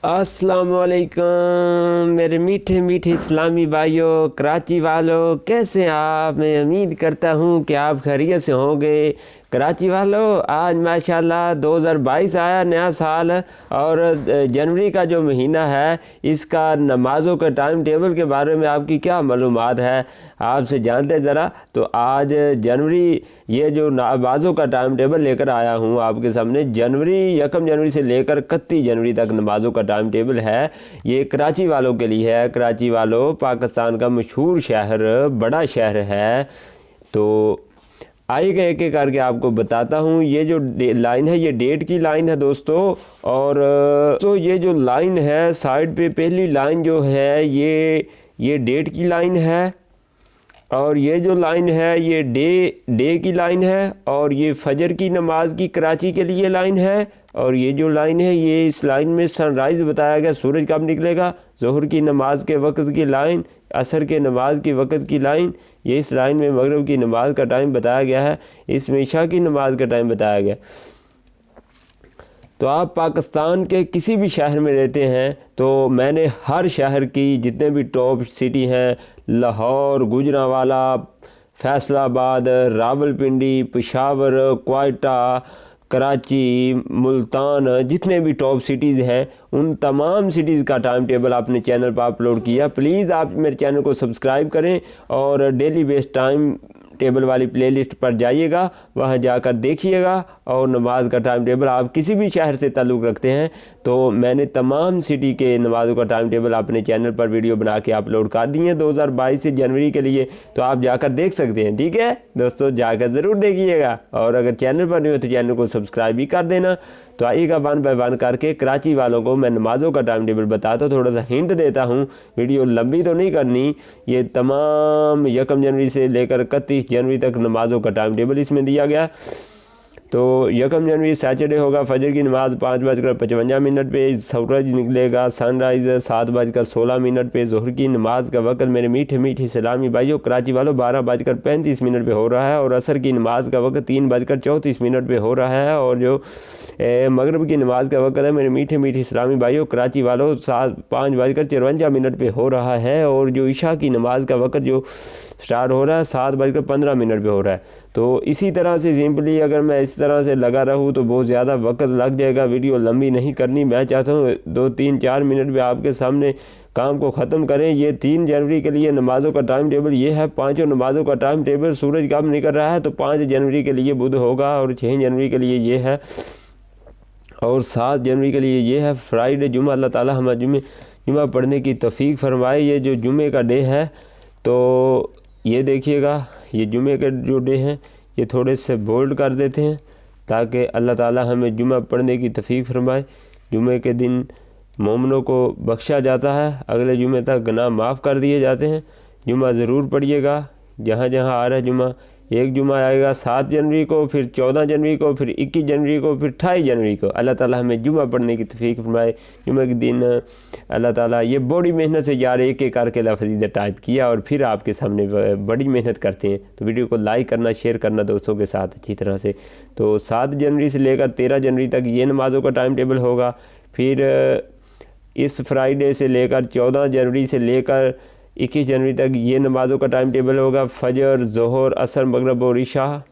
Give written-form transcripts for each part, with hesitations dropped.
अस्सलामुअलैकुम मेरे मीठे मीठे इस्लामी भाइयों, कराची वालों, कैसे हैं आप। मैं उम्मीद करता हूँ कि आप खैरियत से होंगे। कराची वालों, आज माशाल्लाह 2022 आया नया साल, और जनवरी का जो महीना है इसका नमाज़ों का टाइम टेबल के बारे में आपकी क्या मालूमात है, आपसे जानते ज़रा। तो आज जनवरी, ये जो नमाज़ों का टाइम टेबल लेकर आया हूँ आपके सामने, जनवरी 1 जनवरी से लेकर 31 जनवरी तक नमाज़ों का टाइम टेबल है। ये कराची वालों के लिए है। कराची वालों, पाकिस्तान का मशहूर शहर, बड़ा शहर है। तो आइएगा एक एक करके आपको बताता हूँ। ये जो लाइन है ये डेट की लाइन है दोस्तों। और तो ये जो लाइन है साइड पे, पहली लाइन जो है ये डेट की लाइन है, और ये जो लाइन है ये डे की लाइन है, और ये फजर की नमाज की कराची के लिए लाइन है। और ये जो लाइन है, ये इस लाइन में सनराइज़ बताया गया, सूरज कब निकलेगा, ज़ोहर की नमाज के वक्त की लाइन, असर के नमाज के वक्त की लाइन, ये इस लाइन में मगरिब की नमाज का टाइम बताया गया है, इसमें इशा की नमाज का टाइम बताया गया। तो आप पाकिस्तान के किसी भी शहर में रहते हैं तो मैंने हर शहर की जितने भी टॉप सिटी हैं, लाहौर, गुजरांवाला, फैसलाबाद, रावलपिंडी, पेशावर, क्वेटा, कराची, मुल्तान, जितने भी टॉप सिटीज़ हैं उन तमाम सिटीज़ का टाइम टेबल अपने चैनल पर अपलोड किया। प्लीज़ आप मेरे चैनल को सब्सक्राइब करें और डेली बेस टाइम टेबल वाली प्लेलिस्ट पर जाइएगा, वहां जाकर देखिएगा। और नमाज का टाइम टेबल, आप किसी भी शहर से ताल्लुक़ रखते हैं तो मैंने तमाम सिटी के नमाज़ों का टाइम टेबल अपने चैनल पर वीडियो बना के अपलोड कर दिए हैं 2022 से जनवरी के लिए, तो आप जाकर देख सकते हैं। ठीक है दोस्तों, जाकर ज़रूर देखिएगा, और अगर चैनल पर नहीं हो तो चैनल को सब्सक्राइब भी कर देना। तो आइएगा वन बाय वन करके कराची वालों को मैं नमाज़ों का टाइम टेबल बताता हूँ, थोड़ा सा हिंट देता हूँ। वीडियो लंबी तो नहीं करनी। ये तमाम 1 जनवरी से लेकर 31 जनवरी तक नमाज़ों का टाइम टेबल इसमें दिया गया। तो 1 जनवरी सैटरडे होगा, फजर की नमाज़ 5:55 पे, सूरज निकलेगा, सनराइज़ 7:16 पे, ज़ोहर की नमाज का वक़्त मेरे मीठे मीठी सलामी भाइयों कराची वालों 12:35 पे हो रहा है, और असर की नमाज का वक़्त 3:34 पे हो रहा है, और जो मगरिब की नमाज का वक़्त है मेरे मीठे मीठी सलामी भाइयों कराची वालों 5:53 पे हो रहा है, और जो इशा की नमाज का वक़्त जो स्टार्ट हो रहा है 7:15 पे हो रहा है। तो इसी तरह से सिंपली अगर मैं इस तरह से लगा रहूँ तो बहुत ज़्यादा वक्त लग जाएगा, वीडियो लंबी नहीं करनी। मैं चाहता हूँ 2-3-4 मिनट में आपके सामने काम को ख़त्म करें। ये 3 जनवरी के लिए नमाज़ों का टाइम टेबल ये है, 5 नमाज़ों का टाइम टेबल। सूरज कब निकल रहा है तो 5 जनवरी के लिए बुध होगा, और 6 जनवरी के लिए ये है, और 7 जनवरी के लिए ये है फ्राइडे, जुमा। अल्लाह ताला हमें जुमा पढ़ने की तौफीक फरमाए। ये जो जुमे का डे है, तो ये देखिएगा, ये जुमे के जो डे हैं ये थोड़े से बोल्ड कर देते हैं ताकि अल्लाह ताला हमें जुमा पढ़ने की तौफीक फरमाए। जुमे के दिन मोमिनों को बख्शा जाता है, अगले जुमे तक गुनाह माफ़ कर दिए जाते हैं। जुमा ज़रूर पढ़िएगा जहाँ जहाँ आ रहा है जुमा। एक जुमा आएगा 7 जनवरी को, फिर 14 जनवरी को, फिर 21 जनवरी को, फिर 28 जनवरी को। अल्लाह ताला हमें जुमा पढ़ने की तौफीक फरमाए। जुमे के दिन अल्लाह ताला, ये बड़ी मेहनत से यार एक एक करके लफ्ज़ टाइप किया और फिर आपके सामने बड़ी मेहनत करते हैं। तो वीडियो को लाइक करना, शेयर करना दोस्तों के साथ अच्छी तरह से। तो 7 जनवरी से लेकर 13 जनवरी तक ये नमाज़ों का टाइम टेबल होगा। फिर इस फ्राइडे से लेकर 14 जनवरी से लेकर 21 जनवरी तक ये नमाज़ों का टाइम टेबल होगा। फजर, ज़ोहर, असर, मगरिब और इशा।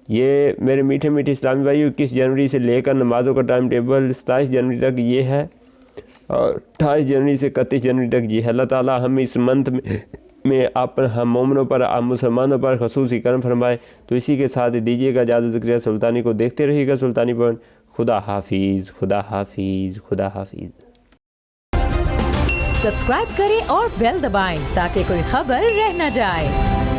ये मेरे मीठे मीठे इस्लामी भाई 21 जनवरी से लेकर नमाज़ों का टाइम टेबल 27 जनवरी तक ये है, और 28 जनवरी से 31 जनवरी तक ये है। अल्लाह ताला हम इस मंथ में हम मोमिनों पर, आप मुसलमानों पर ख़ुसूसी करम फरमाए। तो इसी के साथ दीजिएगा इजाज़त। ज़िक्र सुल्तानी को देखते रहिएगा, सुल्तानी पॉइंट। खुदा हाफिज़, खुदा हाफिज़, खुदा हाफिज़। सब्सक्राइब करें और बेल दबाएं ताकि कोई खबर रह न जाए।